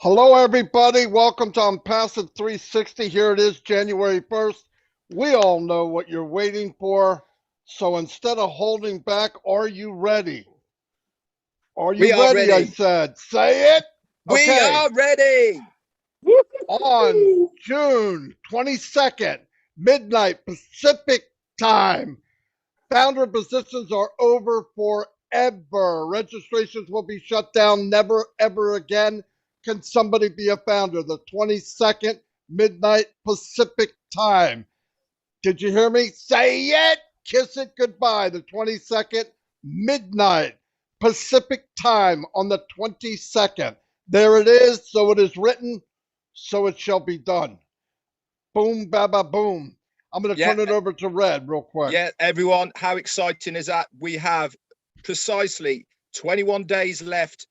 Hello, everybody. Welcome to ONPASSIVE 360. Here it is, January 1st. We all know what you're waiting for. So instead of holding back, are you ready? Are you We are ready? I ready. said, say it. We Okay. are ready. On June 22nd, midnight Pacific time, founder positions are over forever. Registrations will be shut down. Never, ever again can somebody be a founder. The 22nd, midnight Pacific time. Did you hear me? Say it. Kiss it goodbye. The 22nd, midnight Pacific time on the 22nd. There it is. So it is written. So it shall be done. Boom, ba, ba, boom. I'm going to turn it over to Red real quick. Yeah, everyone, how exciting is that? We have precisely 21 days left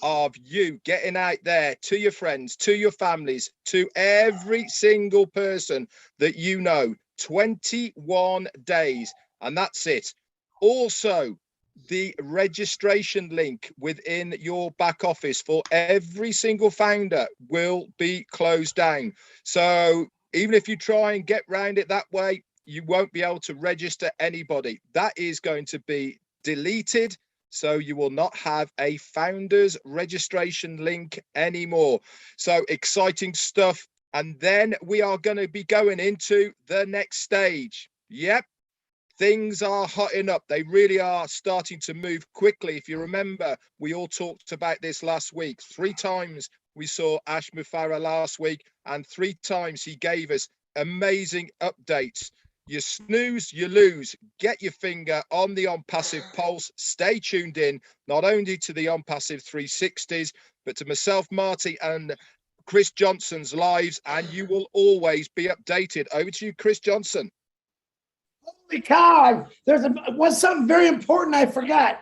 of you getting out there to your friends, to your families, to every single person that you know. 21 days, and that's it. Also, the registration link within your back office for every single founder will be closed down. So even if you try and get around it that way, you won't be able to register anybody. That is going to be deleted. So you will not have a founders registration link anymore. So exciting stuff. And then we are going to be going into the next stage. Yep. Things are hotting up. They really are starting to move quickly. If you remember, we all talked about this last week. 3 times we saw Ash Mufareh last week, and 3 times he gave us amazing updates. You snooze, you lose. Get your finger on the ONPASSIVE pulse. Stay tuned in, not only to the ONPASSIVE 360s, but to myself, Marty, and Chris Johnson's lives, and you will always be updated. Over to you, Chris Johnson. Holy cow, was something very important I forgot.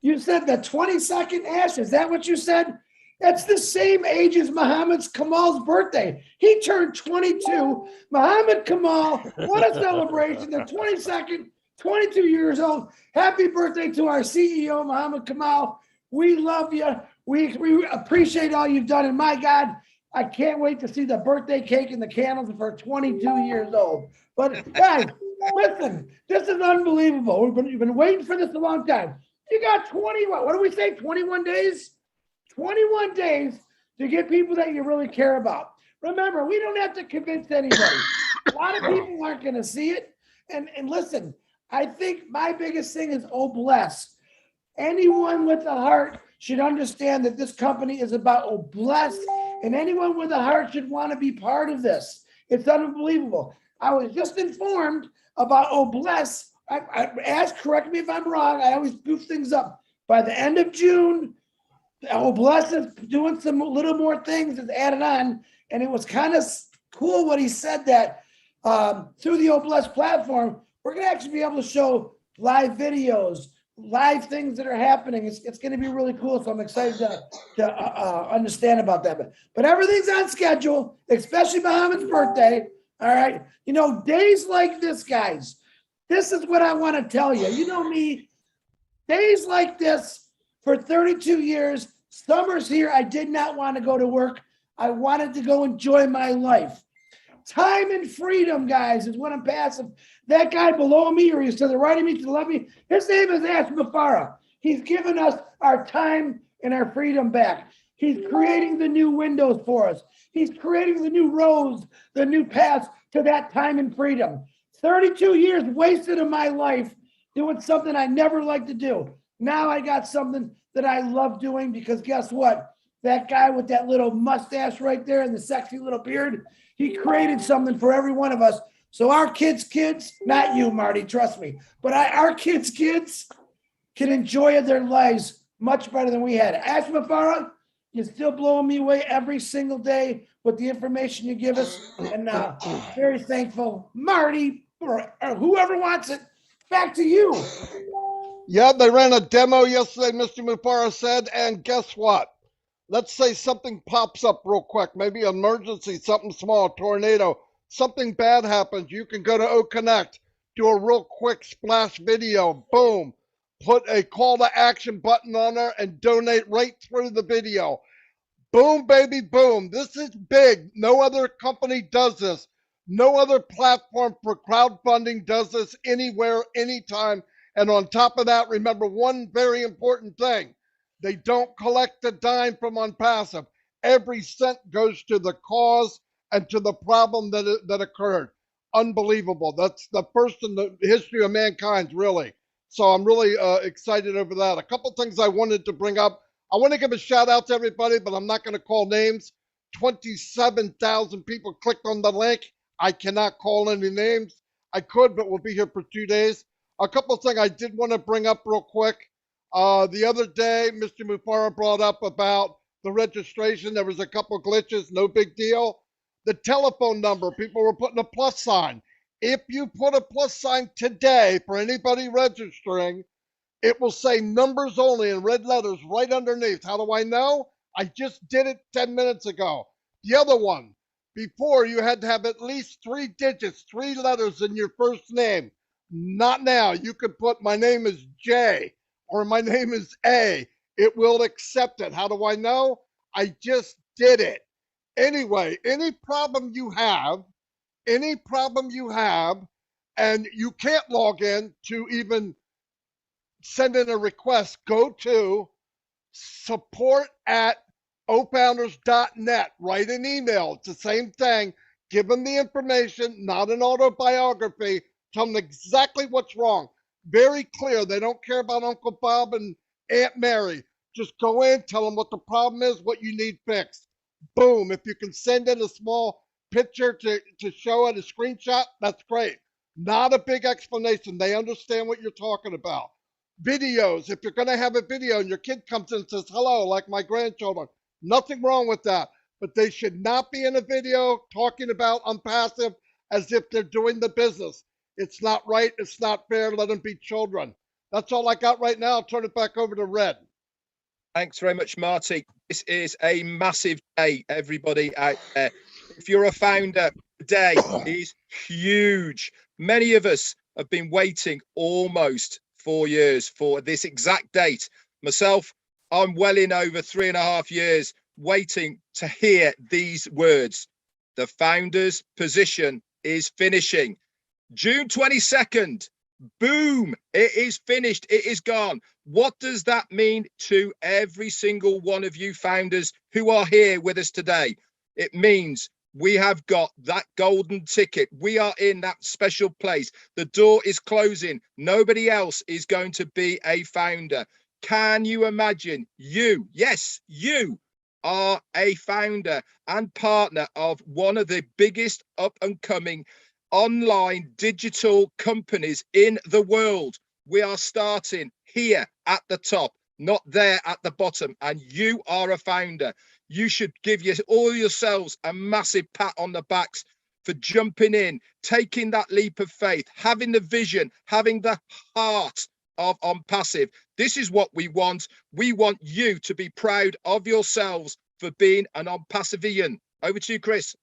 You said the 22nd, Ash, is that what you said? That's the same age as Muhammad Kamal's birthday. He turned 22. Muhammad Kamal, what a celebration. The 22nd, 22 years old. Happy birthday to our CEO, Muhammad Kamal. We love you. We appreciate all you've done. And my God, I can't wait to see the birthday cake and the candles for 22 years old. But guys, listen, this is unbelievable. We've been waiting for this a long time. You got 21, what do we say, 21 days? 21 days to get people that you really care about. Remember, we don't have to convince anybody. A lot of people aren't going to see it. And listen, I think my biggest thing is, oh, bless. Anyone with a heart should understand that this company is about, oh, bless. And anyone with a heart should want to be part of this. It's unbelievable. I was just informed about, oh, bless. Ash, correct me if I'm wrong. I always goof things up. By the end of June, oh, bless is doing some little more things, is added on. And it was kind of cool what he said, that through the Oh Bless platform, we're going to actually be able to show live videos, live things that are happening. It's going to be really cool. So I'm excited to understand about that. But everything's on schedule, especially Muhammad's birthday. All right. You know, days like this, guys, this is what I want to tell you. You know me, days like this, for 32 years, summers here, I did not want to go to work. I wanted to go enjoy my life. Time and freedom, guys, is what I'm passing. That guy below me, or he's to the right of me, to the left of me, his name is Ash Mufareh. He's given us our time and our freedom back. He's creating the new windows for us. He's creating the new roads, the new paths to that time and freedom. 32 years wasted of my life doing something I never liked to do. Now I got something that I love doing, because guess what? That guy with that little mustache right there and the sexy little beard, he created something for every one of us. So our kids, not you, Marty, trust me, but our kids can enjoy their lives much better than we had. Ash Mufareh, you're still blowing me away every single day with the information you give us. And very thankful. Marty, or whoever wants it, back to you. Yeah, they ran a demo yesterday, Mr. Mufareh said, and guess what? Let's say something pops up real quick, maybe an emergency, something small, tornado, something bad happens. You can go to OConnect, do a real quick splash video, boom, put a call to action button on there and donate right through the video. Boom, baby, boom. This is big. No other company does this. No other platform for crowdfunding does this anywhere, anytime. And on top of that, remember one very important thing. They don't collect a dime from ONPASSIVE. Every cent goes to the cause and to the problem that occurred. Unbelievable. That's the first in the history of mankind, really. So I'm really excited over that. A couple things I wanted to bring up. I want to give a shout out to everybody, but I'm not going to call names. 27,000 people clicked on the link. I cannot call any names. I could, but we'll be here for 2 days. A couple things I did want to bring up real quick. The other day, Mr. Mufareh brought up about the registration. There was a couple glitches, no big deal. The telephone number, people were putting a plus sign. If you put a plus sign today for anybody registering, it will say numbers only in red letters right underneath. How do I know? I just did it 10 minutes ago. The other one, before you had to have at least 3 digits, 3 letters in your first name. Not now. You could put my name is J or my name is A. It will accept it. How do I know? I just did it. Anyway, any problem you have, and you can't log in to even send in a request, go to support@ofounders.net. Write an email. It's the same thing. Give them the information, not an autobiography. Tell them exactly what's wrong. Very clear. They don't care about Uncle Bob and Aunt Mary. Just go in, tell them what the problem is, what you need fixed. Boom. If you can send in a small picture to show it, a screenshot, that's great. Not a big explanation. They understand what you're talking about. Videos. If you're going to have a video and your kid comes in and says hello, like my grandchildren, nothing wrong with that. But they should not be in a video talking about ONPASSIVE as if they're doing the business. It's not right. It's not fair. Let them be children. That's all I got right now. I'll turn it back over to Red. Thanks very much, Marty. This is a massive day, everybody out there. If you're a founder, today is huge. Many of us have been waiting almost 4 years for this exact date. Myself, I'm well in over 3.5 years waiting to hear these words. The founder's position is finishing. June 22nd, boom, it is finished, it is gone. What does that mean to every single one of you founders who are here with us today? It means we have got that golden ticket. We are in that special place. The door is closing. Nobody else is going to be a founder. Can you imagine? You, yes, you are a founder and partner of one of the biggest up and coming online digital companies in the world. We are starting here at the top, not there at the bottom, and you are a founder. You should give all yourselves a massive pat on the backs for jumping in, taking that leap of faith, having the vision, having the heart of ONPASSIVE. This is what we want. We want you to be proud of yourselves for being an ONPASSIVian. Over to you, Chris.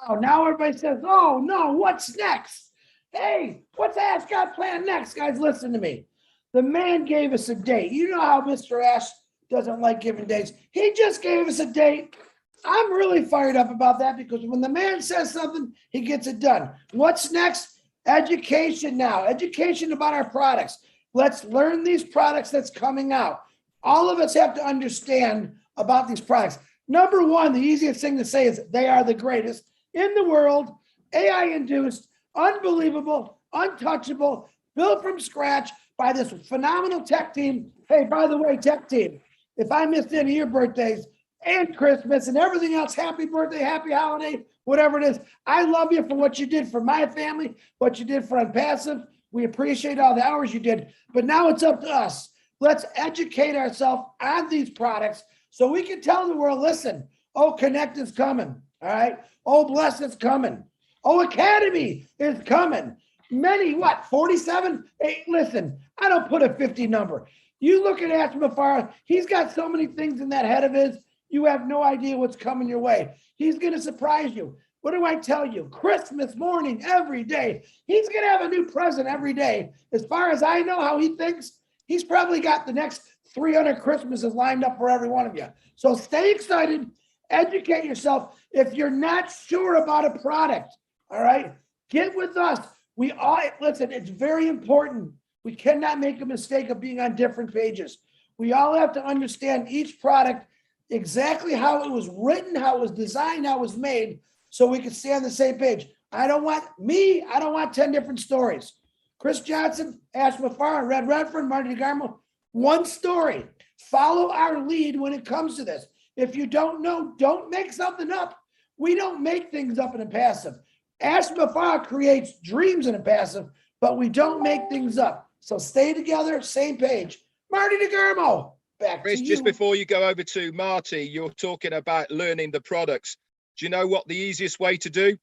Oh, now everybody says, oh no, what's next? Hey, what's Ash got planned next? Guys, listen to me. The man gave us a date. You know how Mr. Ash doesn't like giving dates. He just gave us a date. I'm really fired up about that because when the man says something, he gets it done. What's next? Education now. Education about our products. Let's learn these products that's coming out. All of us have to understand about these products. Number one, the easiest thing to say is they are the greatest in the world, AI induced, unbelievable, untouchable, built from scratch by this phenomenal tech team. Hey, by the way, tech team, if I missed any of your birthdays and Christmas and everything else, happy birthday, happy holiday, whatever it is, I love you for what you did for my family, what you did for ONPASSIVE. We appreciate all the hours you did, but now it's up to us. Let's educate ourselves on these products so we can tell the world, listen, oh, Connect is coming, all right? Oh, Bless is coming. Oh, Academy is coming. Many, what, 47? Hey, listen, I don't put a 50 number. You look at Ash Mufareh, he's got so many things in that head of his, you have no idea what's coming your way. He's going to surprise you. What do I tell you? Christmas morning, every day. He's going to have a new present every day. As far as I know how he thinks, he's probably got the next 300 Christmases lined up for every one of you. So stay excited, educate yourself. If you're not sure about a product, all right, get with us. We all, listen, it's very important. We cannot make a mistake of being on different pages. We all have to understand each product, exactly how it was written, how it was designed, how it was made, so we can stay on the same page. I don't want 10 different stories. Chris Johnson, Ash Mufareh, REDFERN, MARTY DEGARMO, one story. Follow our lead when it comes to this. If you don't know, don't make something up. We don't make things up in a passive. Ash Mufareh creates dreams in a passive, but we don't make things up. So stay together, same page. MARTY DEGARMO, back Chris, to you. just before you go over to Marty, you're talking about learning the products. Do you know what the easiest way to do?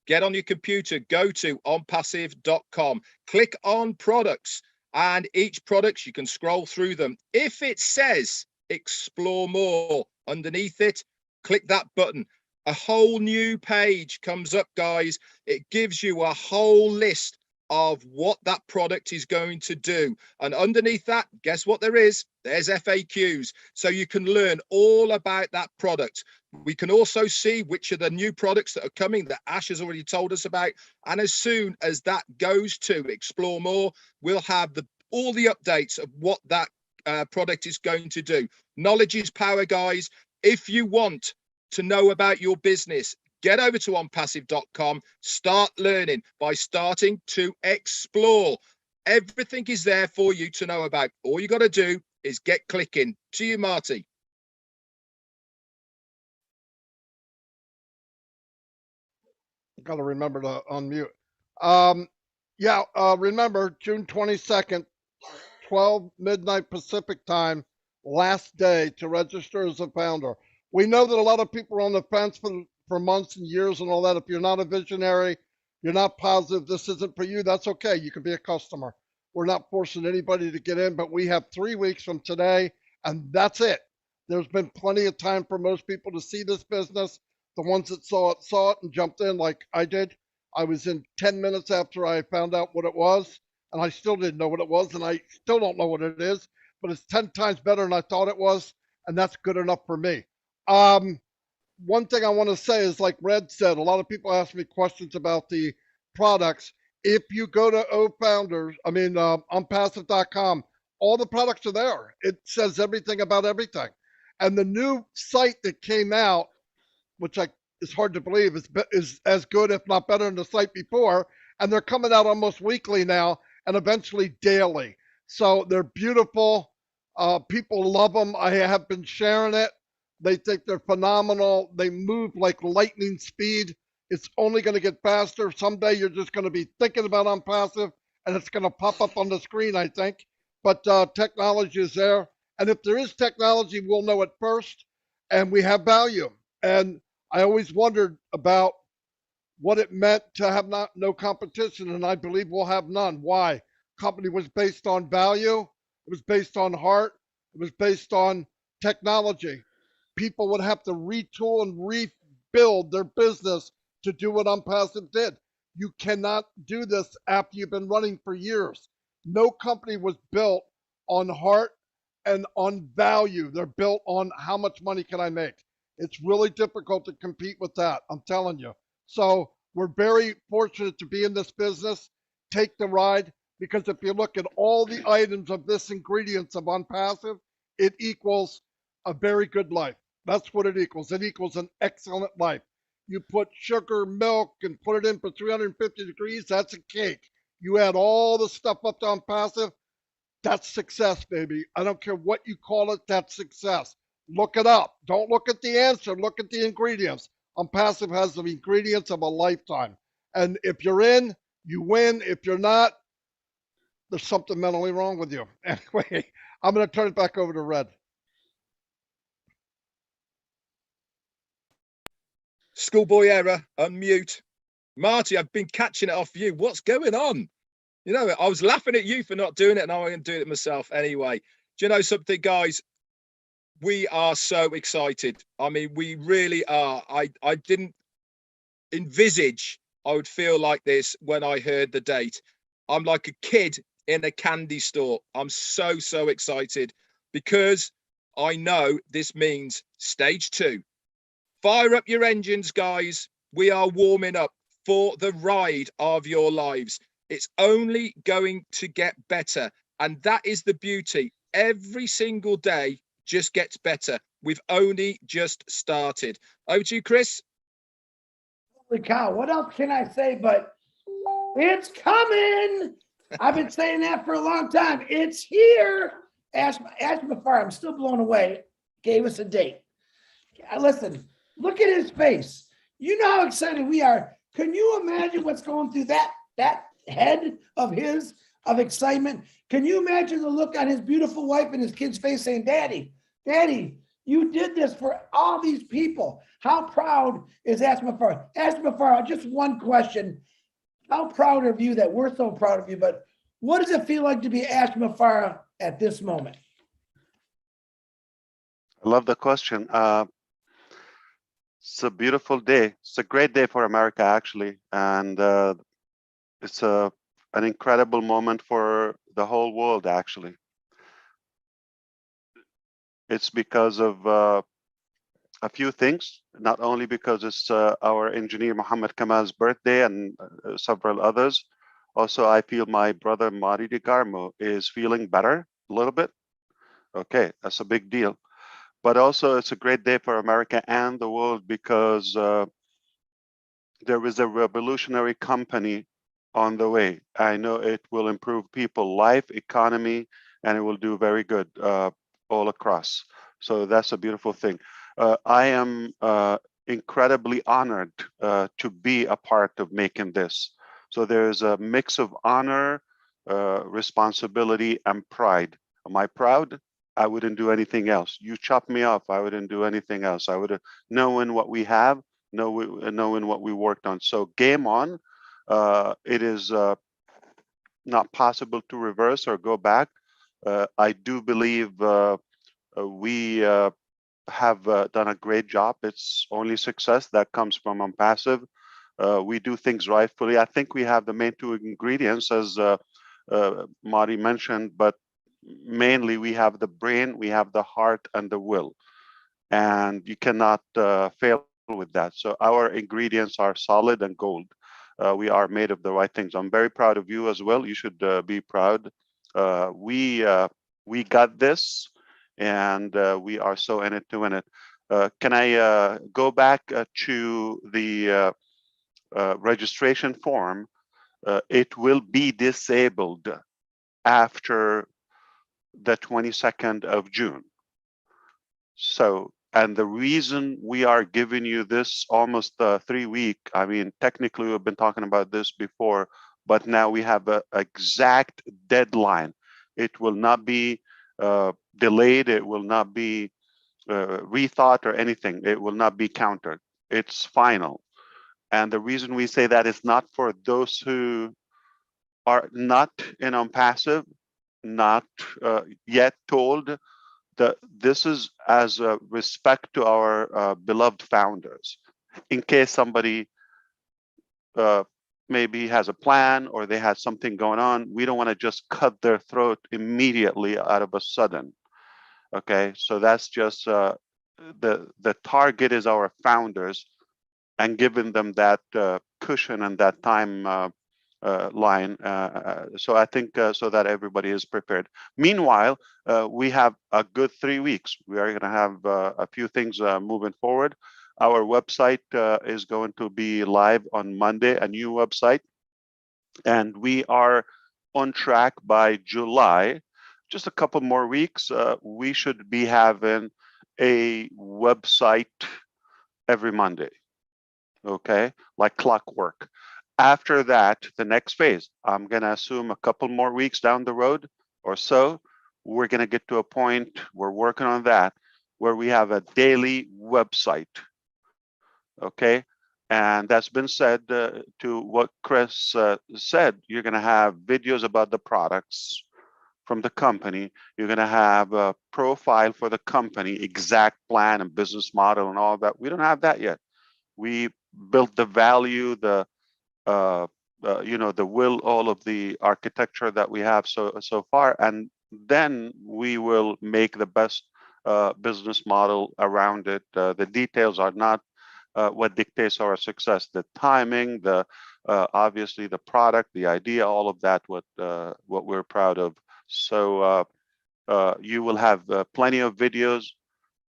Get on your computer, go to onpassive.com, click on products, and each products, you can scroll through them. If it says explore more underneath it, click that button. A whole new page comes up, guys. It gives you a whole list of what that product is going to do. And underneath that, guess what there is? There's FAQs. So you can learn all about that product. We can also see which are the new products that are coming that Ash has already told us about. And as soon as that goes to explore more, we'll have all the updates of what that product is going to do. Knowledge is power, guys. If you want to know about your business, get over to onpassive.com, start learning by starting to explore. Everything is there for you to know about. All you got to do is get clicking. To you, Marty. Got to remember to unmute. Remember June 22nd, 12 midnight Pacific time, last day to register as a founder. We know that a lot of people are on the fence for months and years and all that. If you're not a visionary, you're not positive, this isn't for you, that's okay. You can be a customer. We're not forcing anybody to get in, but we have 3 weeks from today, and that's it. There's been plenty of time for most people to see this business. The ones that saw it and jumped in like I did. I was in 10 minutes after I found out what it was, and I still didn't know what it was, and I still don't know what it is, but it's 10 times better than I thought it was, and that's good enough for me. One thing I want to say is, like Red said, a lot of people ask me questions about the products. If you go to onpassive.com, all the products are there. It says everything about everything. And the new site that came out, which is hard to believe, is as good, if not better, than the site before. And they're coming out almost weekly now and eventually daily. So they're beautiful. People love them. I have been sharing it. They think they're phenomenal. They move like lightning speed. It's only going to get faster. Someday you're just going to be thinking about ONPASSIVE and it's going to pop up on the screen, I think. But technology is there. And if there is technology, we'll know it first. And we have value. And I always wondered about what it meant to have no competition. And I believe we'll have none. Why? Company was based on value. It was based on heart. It was based on technology. People would have to retool and rebuild their business to do what ONPASSIVE did. You cannot do this after you've been running for years. No company was built on heart and on value. They're built on how much money can I make. It's really difficult to compete with that, I'm telling you. So we're very fortunate to be in this business. Take the ride, because if you look at all the items of this ingredients of ONPASSIVE, it equals a very good life. That's what it equals. It equals an excellent life. You put sugar, milk, and put it in for 350 degrees, that's a cake. You add all the stuff up to ONPASSIVE, that's success, baby. I don't care what you call it, that's success. Look it up. Don't look at the answer, look at the ingredients. ONPASSIVE has the ingredients of a lifetime. And if you're in, you win. If you're not, there's something mentally wrong with you. Anyway, I'm going to turn it back over to Red. Schoolboy error, unmute. Marty, I've been catching it off you. What's going on? You know, I was laughing at you for not doing it, and I'm going to do it myself anyway. Do you know something, guys? We are so excited. I mean, we really are. I didn't envisage I would feel like this when I heard the date. I'm like a kid in a candy store. I'm so excited because I know this means stage 2. Fire up your engines, guys. We are warming up for the ride of your lives. It's only going to get better. And that is the beauty. Every single day just gets better. We've only just started. Over to you, Chris. Holy cow, what else can I say but it's coming? I've been saying that for a long time. It's here. Ask Mufareh, I'm still blown away. Gave us a date. Listen, look at his face. You know how excited we are. Can you imagine what's going through that head of his of excitement? Can you imagine the look on his beautiful wife and his kid's face saying, Daddy, Daddy, you did this for all these people. How proud is Ask Mufareh? Ask Mufareh, just one question. How proud of you that we're so proud of you, but what does it feel like to be Ask Mufareh at this moment? I love the question. It's a beautiful day. It's a great day for America, actually. And it's an incredible moment for the whole world, actually. It's because of a few things, not only because it's our engineer Muhammad Kamal's birthday and several others. Also, I feel my brother MARTY DEGARMO is feeling better a little bit. Okay, that's a big deal. But also, it's a great day for America and the world because there is a revolutionary company on the way. I know it will improve people's life, economy, and it will do very good all across. So that's a beautiful thing. I am incredibly honored to be a part of making this. So there's a mix of honor, responsibility, and pride. Am I proud? I wouldn't do anything else. You chop me off, I wouldn't do anything else. I would have known what we have, knowing what we worked on. So game on. It is not possible to reverse or go back. I do believe we have done a great job. It's only success that comes from ONPASSIVE. We do things rightfully. I think we have the main two ingredients, as Marty mentioned, but mainly we have the brain, we have the heart, and the will. And you cannot fail with that. So our ingredients are solid and gold. We are made of the right things. I'm very proud of you as well. You should be proud. We got this, and we are so in it to win it. Can I go back to the registration form? It will be disabled after the 22nd of June. So, and the reason we are giving you this almost 3 week, I mean, technically we've been talking about this before, but now we have an exact deadline. It will not be delayed. It will not be rethought or anything. It will not be countered. It's final. And the reason we say that is not for those who are not in ONPASSIVE, not yet told that this is as a respect to our beloved founders. In case somebody maybe has a plan or they had something going on, we don't want to just cut their throat immediately out of a sudden. Okay, so that's just the target is our founders, and giving them that cushion and that time line. So I think so that everybody is prepared. Meanwhile, we have a good 3 weeks. We are going to have a few things moving forward. Our website is going to be live on Monday, a new website, and we are on track by July. Just a couple more weeks, we should be having a website every Monday. Okay, like clockwork. After that, the next phase, I'm going to assume a couple more weeks down the road or so, we're going to get to a point, we're working on that, where we have a daily website. Okay, and that's been said to what Chris said. You're going to have videos about the products from the company. You're going to have a profile for the company, exact plan and business model and all that. We don't have that yet. We built the value, the you know, the will, all of the architecture that we have so far, and then we will make the best business model around it. The details are not what dictates our success. The timing, the obviously the product, the idea, all of that, what we're proud of. So you will have plenty of videos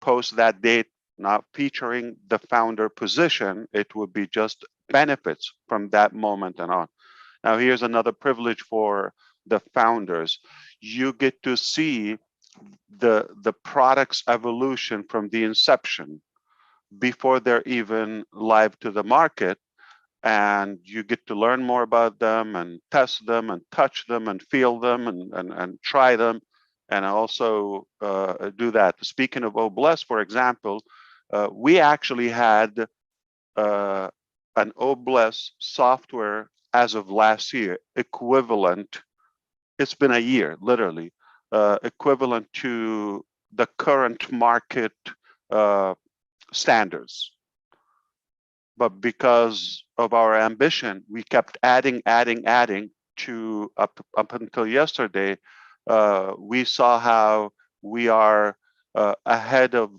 post that date, not featuring the founder position. It would be just benefits from that moment and on. Now, here's another privilege for the founders. You get to see the product's evolution from the inception before they're even live to the market, and you get to learn more about them and test them and touch them and feel them and try them, and also do that. Speaking of OBLESS, for example, we actually had an OBLESS software as of last year equivalent. It's been a year, literally, equivalent to the current market standards. But because of our ambition, we kept adding to up until yesterday. We saw how we are ahead of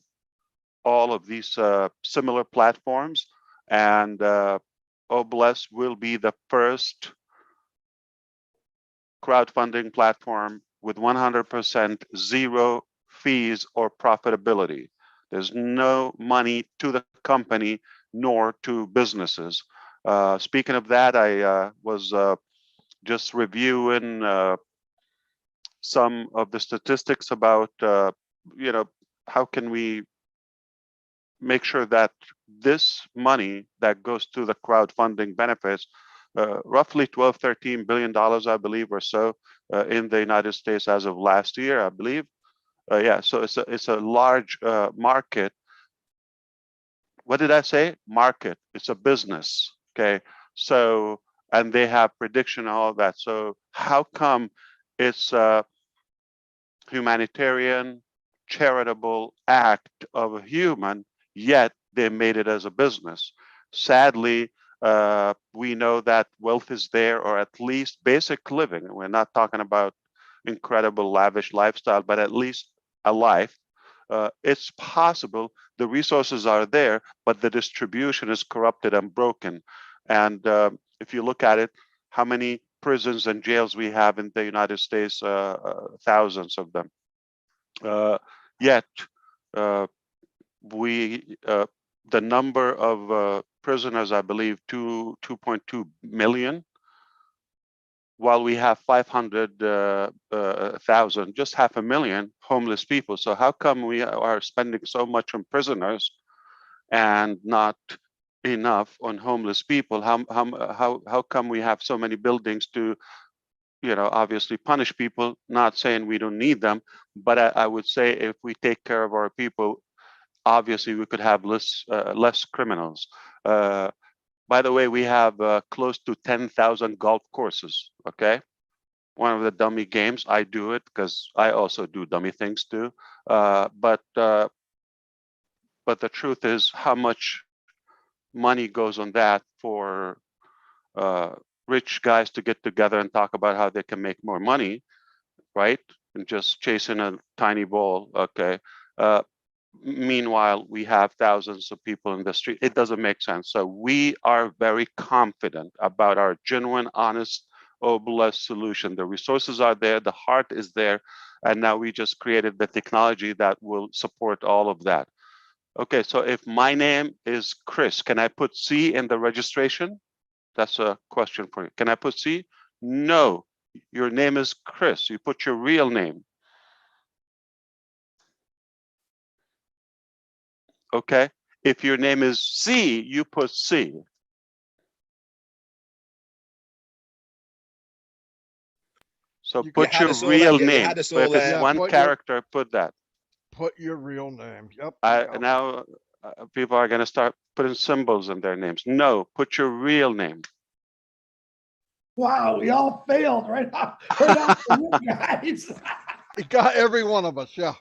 all of these similar platforms, and OBLESS will be the first crowdfunding platform with 100% zero fees or profitability. There's no money to the company nor to businesses. Speaking of that, I was just reviewing some of the statistics about, how can we make sure that this money that goes to the crowdfunding benefits, roughly $12–13 billion, I believe, or so, in the United States as of last year, I believe. Yeah, so it's a large market. What did I say? Market. It's a business. Okay. So, and they have prediction, all that. So how come it's a humanitarian, charitable act of a human, yet they made it as a business? Sadly, we know that wealth is there, or at least basic living. We're not talking about incredible lavish lifestyle, but at least a life. It's possible the resources are there, but the distribution is corrupted and broken. And if you look at it, how many prisons and jails we have in the United States, thousands of them. Yet the number of prisoners, I believe, 2.2 million, while we have 500,000, just 500,000 homeless people. So how come we are spending so much on prisoners and not enough on homeless people? How come we have so many buildings to, obviously punish people? Not saying we don't need them, but I would say if we take care of our people, obviously we could have less criminals. By the way, we have close to 10,000 golf courses, okay? One of the dummy games, I do it because I also do dummy things too. But the truth is, how much money goes on that for rich guys to get together and talk about how they can make more money, right? And just chasing a tiny ball, okay? Meanwhile, we have thousands of people in the street. It doesn't make sense. So we are very confident about our genuine, honest, OBLESS solution. The resources are there, the heart is there, and now we just created the technology that will support all of that. Okay, so if my name is Chris, can I put C in the registration? That's a question for you. Can I put C? No, your name is Chris. You put your real name. Okay, if your name is C, you put C. So put your real name. So if it's one character, put that. Put your real name. Yep. Now people are going to start putting symbols in their names. No, put your real name. Wow, we all failed right off the guys. It got every one of us, yeah.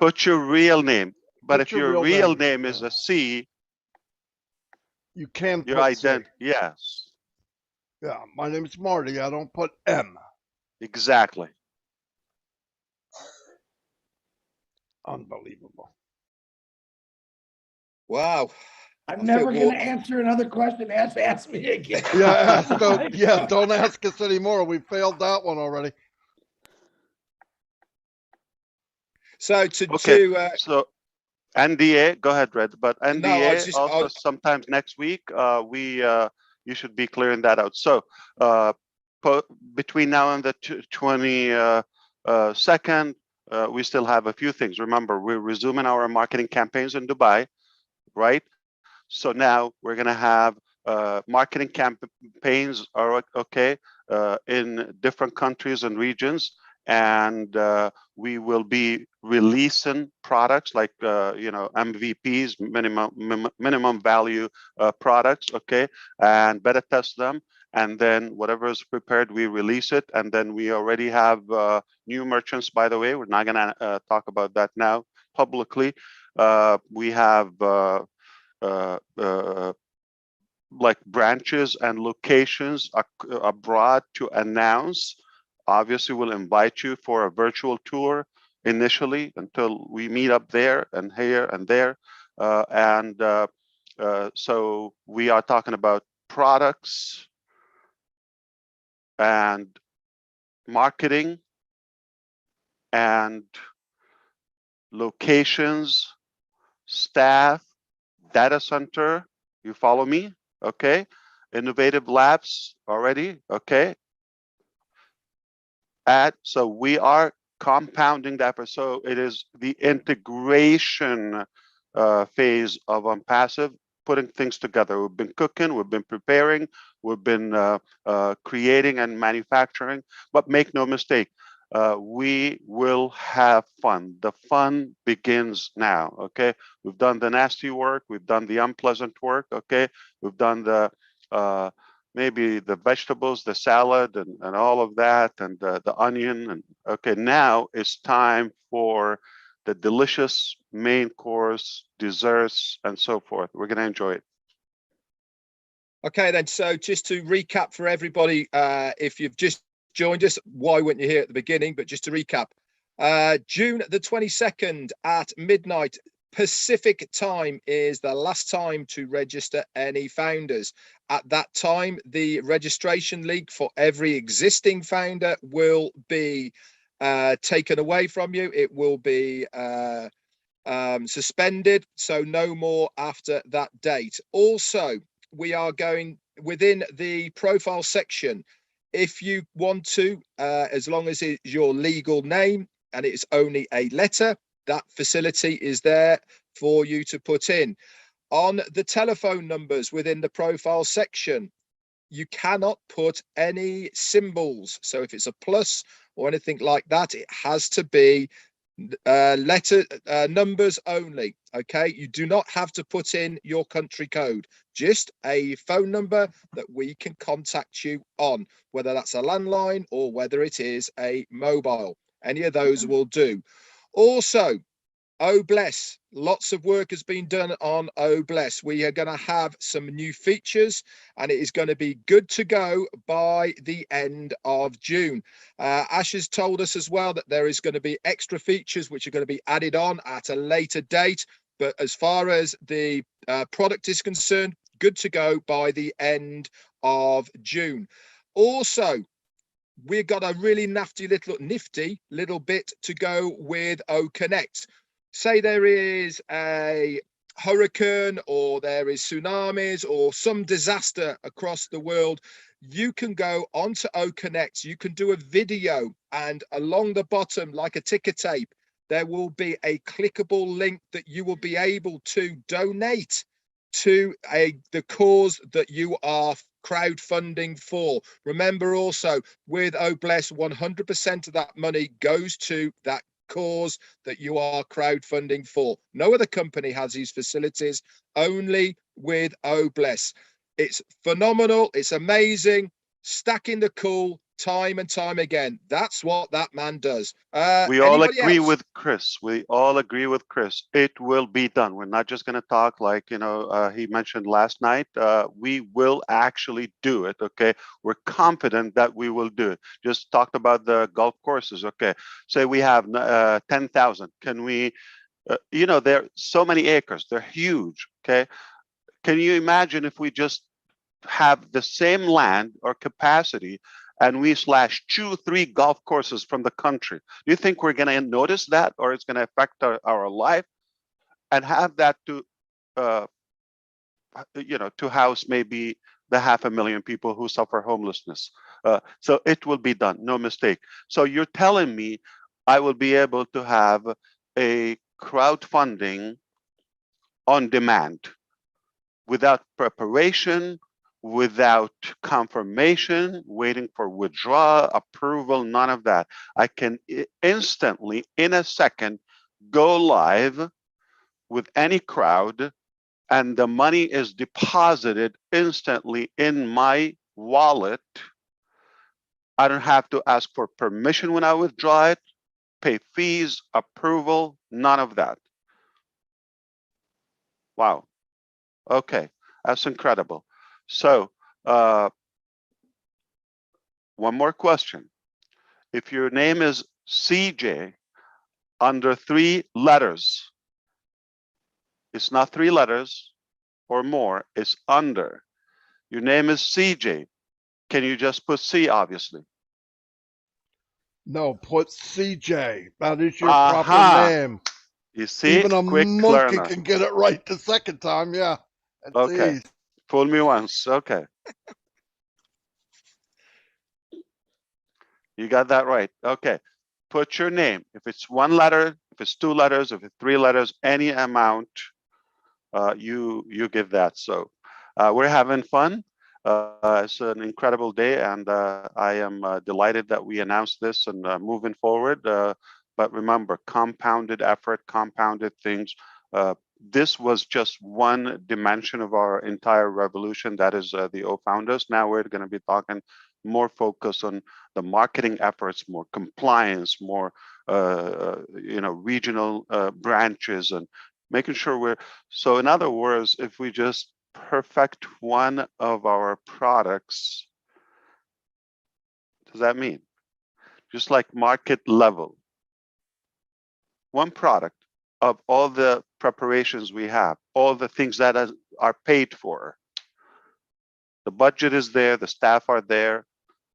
Put your real name. But if your real name is a C, you can your identity. Yes. Yeah, my name's Marty. I don't put M. Exactly. Unbelievable. Wow. I'm I never feel going to warm. answer another question. Ask me again. Yeah, don't ask us anymore. We failed that one already. So So NDA, go ahead, Red. But no, I was NDA just also sometimes next week. You should be clearing that out. So between now and the 22nd, we still have a few things. Remember, we're resuming our marketing campaigns in Dubai, right? So now we're gonna have marketing campaigns are okay in different countries and regions, and we will be releasing products like MVPs, minimum value products, okay, and beta test them, and then whatever is prepared, we release it, and then we already have new merchants. By the way, we're not gonna talk about that now publicly. We have like branches and locations abroad to announce. Obviously, we'll invite you for a virtual tour initially until we meet up there and here and there. So we are talking about products and marketing and locations, staff, data center. You follow me? Okay. Innovative labs already. Okay. So we are compounding that. So it is the integration phase of ONPASSIVE, putting things together. We've been cooking, we've been preparing, we've been creating and manufacturing, but make no mistake, we will have fun. The fun begins now, okay? We've done the nasty work, we've done the unpleasant work, okay? We've done the maybe the vegetables, the salad, and all of that, and the onion. And okay, now it's time for the delicious main course, desserts, and so forth. We're going to enjoy it. Okay, then. So just to recap for everybody, if you've just joined us, why weren't you here at the beginning? But just to recap, June the 22nd at midnight Pacific time is the last time to register any founders. At that time, the registration link for every existing founder will be taken away from you. It will be suspended, so no more after that date. Also, we are going within the profile section. If you want to, as long as it's your legal name and it's only a letter, that facility is there for you to put in. On the telephone numbers within the profile section, you cannot put any symbols. So if it's a plus or anything like that, it has to be numbers only. Okay, you do not have to put in your country code, just a phone number that we can contact you on, whether that's a landline or whether it is a mobile. Any of those will do. Also, Oh Bless, lots of work has been done on Oh Bless. We are going to have some new features and it is going to be good to go by the end of June. Ash has told us as well that there is going to be extra features which are going to be added on at a later date. But as far as the product is concerned, good to go by the end of June. Also, we've got a really nifty little bit to go with O Connect. Say there is a hurricane or there is tsunamis or some disaster across the world, you can go onto O Connect, you can do a video, and along the bottom, like a ticker tape, there will be a clickable link that you will be able to donate to the cause that you are crowdfunding for. Remember also, with Oh Bless, 100% of that money goes to that cause that you are crowdfunding for. No other company has these facilities, only with Oh Bless. It's phenomenal, it's amazing. Stacking the cool, time and time again. That's what that man does. We all Anybody agree else? with Chris. We all agree with Chris. It will be done. We're not just going to talk like, he mentioned last night. We will actually do it. Okay. We're confident that we will do it. Just talked about the golf courses. Okay. Say we have 10,000. Can we, there are so many acres. They're huge. Okay. Can you imagine if we just have the same land or capacity and we slash 2-3 golf courses from the country? Do you think we're going to notice that, or it's going to affect our life? And have that to to house maybe the 500,000 people who suffer homelessness. So it will be done, no mistake. So you're telling me I will be able to have a crowdfunding on demand without preparation, without confirmation, waiting for withdrawal, approval, none of that. I can instantly, in a second, go live with any crowd, and the money is deposited instantly in my wallet. I don't have to ask for permission when I withdraw it, pay fees, approval, none of that. Wow. Okay, that's incredible. So one more question. If your name is CJ under 3 letters, it's not 3 letters or more, it's under. Your name is CJ. Can you just put C, obviously? No, put CJ. That is your proper name. You see, even a quick monkey learner. can get it right the second time. Yeah. That's Okay. easy. Fool me once. Okay. You got that right. Okay. Put your name. If it's 1 letter, if it's 2 letters, if it's 3 letters, any amount, you give that. So we're having fun. It's an incredible day, and I am delighted that we announced this and moving forward. But remember, compounded effort, compounded things. This was just one dimension of our entire revolution. That is the O Founders. Now we're going to be talking more focus on the marketing efforts, more compliance, more regional branches, and making sure we're. So in other words, if we just perfect one of our products, what does that mean? Just like market level, one product of all the preparations we have, all the things that are paid for. The budget is there, the staff are there,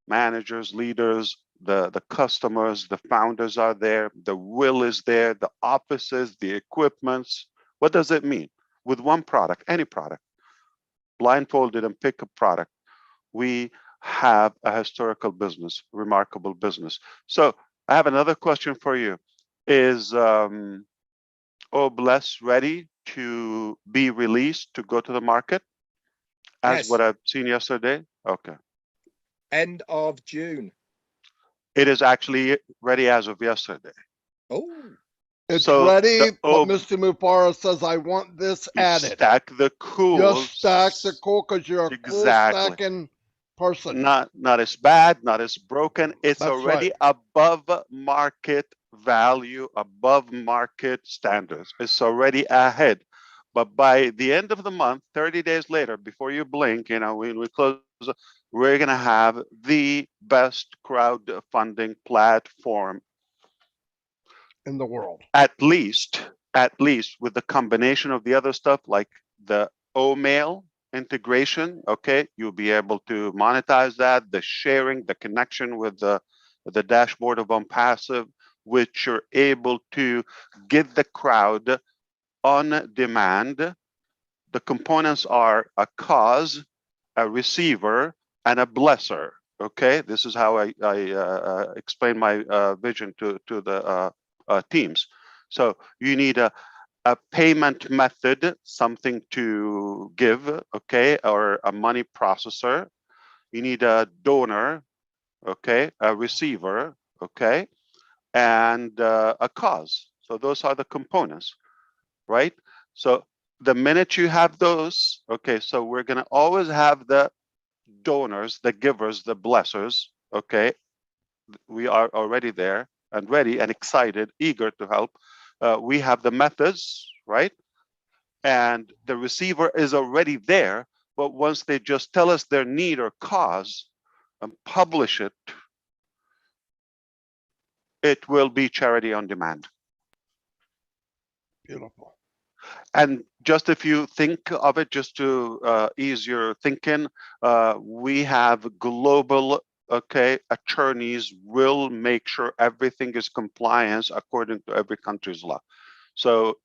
managers, leaders, the customers, the founders are there, the will is there, the offices, the equipments. What does it mean? With one product, any product, blindfolded and pick a product, we have a historical business, remarkable business. So I have another question for you. Is Oh Bless ready to be released to go to the market as Yes. what I've seen yesterday? Okay. End of June. It is actually ready as of yesterday. Oh. It's So ready, but Mr. Mufareh says, I want this added. Stack the cool. Just stack the cool because you're a cool stacking person. Not as bad, not as broken. It's That's already right. above market value, above market standards. It's already ahead. But by the end of the month, 30 days later, before you blink, when we close, we're going to have the best crowdfunding platform in the world. At least with the combination of the other stuff, like the O-mail integration, okay, you'll be able to monetize that, the sharing, the connection with the dashboard of ONPASSIVE, which you're able to get the crowd on demand. The components are a cause, a receiver, and a blesser. Okay, this is how I explain my vision to the teams. So you need a payment method, something to give, okay, or a money processor. You need a donor, okay, a receiver, okay, and a cause. So those are the components, right? So the minute you have those, okay, so we're going to always have the donors, the givers, the blessers, okay, we are already there and ready and excited, eager to help. We have the methods, right? And the receiver is already there, but once they just tell us their need or cause and publish it, it will be charity on demand. Beautiful. And just if you think of it, just to ease your thinking, we have global, attorneys will make sure everything is compliance according to every country's law. So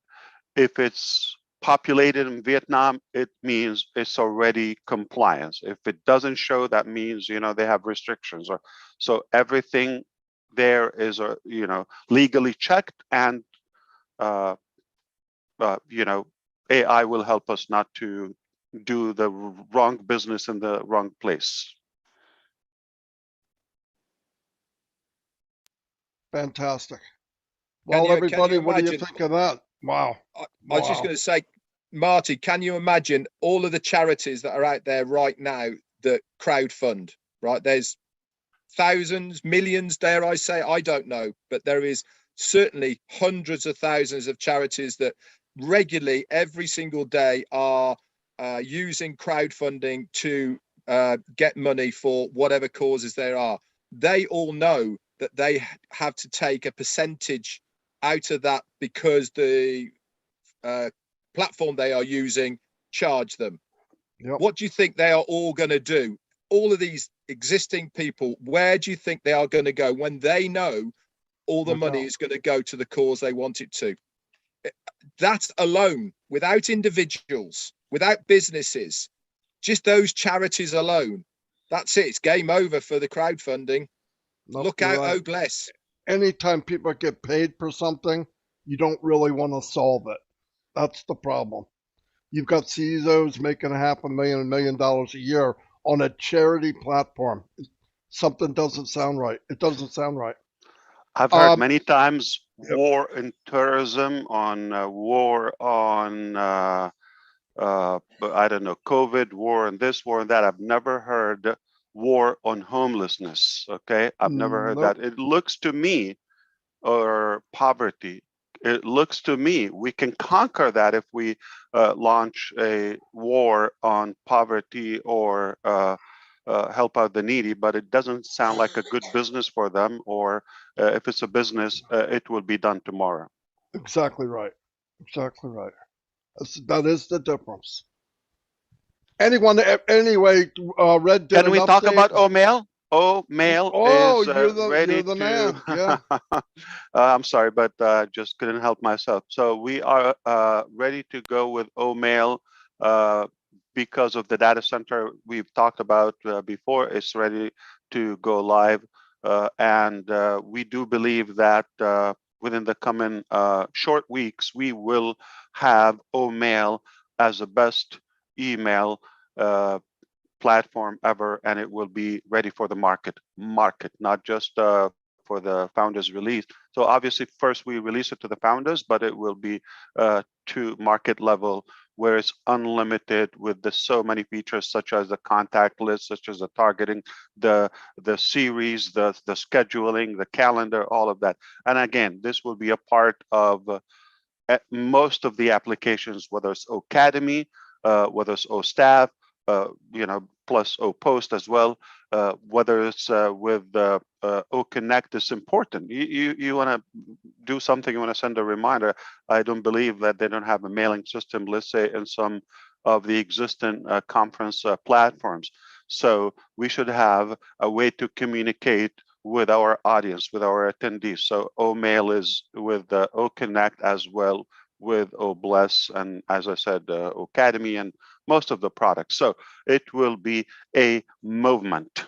if it's populated in Vietnam, it means it's already compliance. If it doesn't show, that means, they have restrictions. Or so everything there is, legally checked, and AI will help us not to do the wrong business in the wrong place. Fantastic. Well, everybody, what do you think of that? Wow. I was just going to say, Marty, can you imagine all of the charities that are out there right now that crowdfund, right? There's thousands, millions, dare I say, I don't know, but there is certainly hundreds of thousands of charities that regularly every single day are using crowdfunding to get money for whatever causes there are. They all know that they have to take a percentage out of that because the platform they are using charge them. Yep. What do you think they are all going to do? All of these existing people, where do you think they are going to go when they know all the money is going to go to the cause they want it to? That alone, without individuals, without businesses, just those charities alone, that's it. It's game over for the crowdfunding. Look out, oh bless. Anytime people get paid for something, you don't really want to solve it. That's the problem. You've got CEOs making $500,000, $1 million a year on a charity platform. Something doesn't sound right. It doesn't sound right. I've heard many times war in terrorism, on war on, I don't know, COVID, war and this, war and that. I've never heard war on homelessness. Okay, I've never heard that. It looks to me, or poverty, it looks to me we can conquer that if we launch a war on poverty or help out the needy, but it doesn't sound like a good business for them, or if it's a business, it will be done tomorrow. Exactly right. Exactly right. That is the difference. Anyway, Red did Can we talk about OMail? OMail is ready you're the man. Yeah. I'm sorry, but just couldn't help myself. So we are ready to go with OMail because of the data center we've talked about before. It's ready to go live, and we do believe that within the coming short weeks, we will have OMail as the best email platform ever, and it will be ready for the market, not just for the founders release. So obviously first we release it to the founders, but it will be to market level, where it's unlimited with so many features, such as the contact list, such as the targeting, the series, the scheduling, the calendar, all of that. And again, this will be a part of most of the applications, whether it's Academy, whether it's OStaff, plus OPost as well, whether it's with OConnect is important. You want to do something, you want to send a reminder. I don't believe that they don't have a mailing system, let's say, in some of the existing conference platforms. So we should have a way to communicate with our audience, with our attendees. So OMail is with OConnect as well, with OBless, and as I said, Academy and most of the products. So it will be a movement.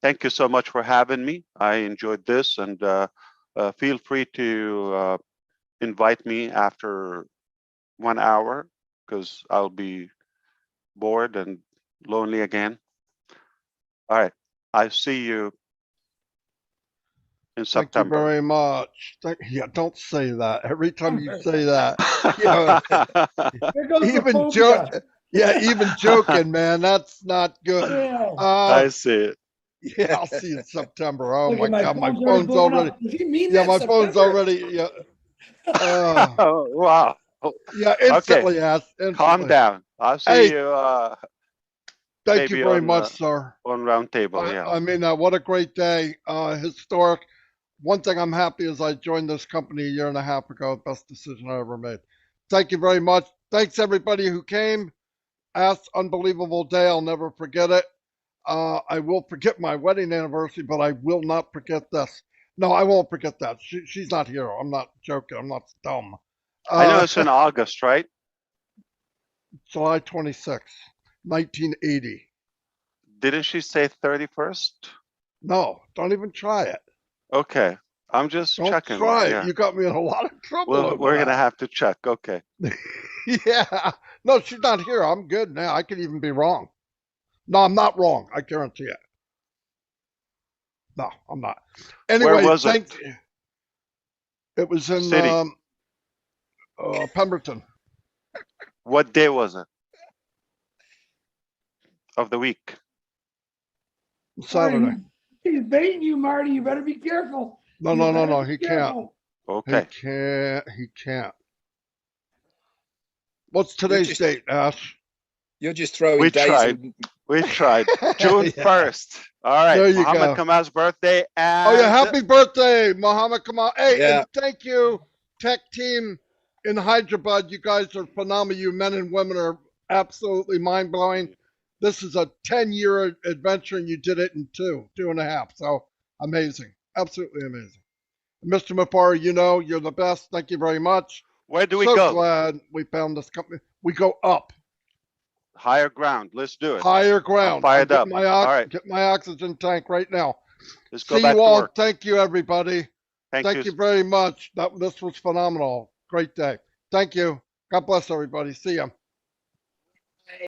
Thank you so much for having me. I enjoyed this, and feel free to invite me after 1 hour, because I'll be bored and lonely again. All right, I see you in September. Thank you very much. Yeah, don't say that. Every time you say that, even joke. Yeah, even joking, man. That's not good. Yeah. I see it. Yeah, I'll see you in September. Oh Look my at my God, my phone's phone's blowing already. up. Does he mean Yeah, that? my phone's September? already. Yeah. Oh, wow. Yeah, instantly, Ash. Calm Instantly. down. I'll see Hey, you thank you maybe very on much, sir. round table. Yeah. I mean, what a great day. Historic. One thing I'm happy is I joined this company a year and a half ago. Best decision I ever made. Thank you very much. Thanks everybody who came. Ash, unbelievable day. I'll never forget it. I will forget my wedding anniversary, but I will not forget this. No, I won't forget that. She's not here. I'm not joking. I'm not dumb. I know it's in August, right? July 26th, 1980. Didn't she say 31st? No, don't even try it. Okay. I'm just Don't checking. try it. Yeah. You got me in a lot of trouble. Well, over we're going to that. have to check. Okay. Yeah. No, she's not here. I'm good now. I could even be wrong. No, I'm not wrong. I guarantee it. No, I'm not. Anyway, Where was it? It was in City. Pemberton. What day was it? Of the week? Saturday. Marty, he's baiting you, Marty. You better be careful. No, You no, no, better no. be He careful. Okay. He can't. What's today's date, Ash? You're just throwing We days. tried. We tried. June Yeah. 1st. All right. There you Muhammad go. Kamal's birthday. And Oh yeah, happy birthday, Muhammad Kamal. Hey, Yeah. and thank you, tech team in Hyderabad. You guys are phenomenal. You men and women are absolutely mind-blowing. This is a 10-year adventure, and you did it in two and a half. So amazing. Absolutely amazing. Mr. Mufareh, you know, you're the best. Thank you very much. Where do we So go? glad we found this company. We go up. Higher ground. Let's do it. Higher ground. Fired up. All right. Get my oxygen tank right now. Let's go See back you to all. work. Thank you, everybody. Thank you very much. This was phenomenal. Great day. Thank you. God bless everybody. See ya.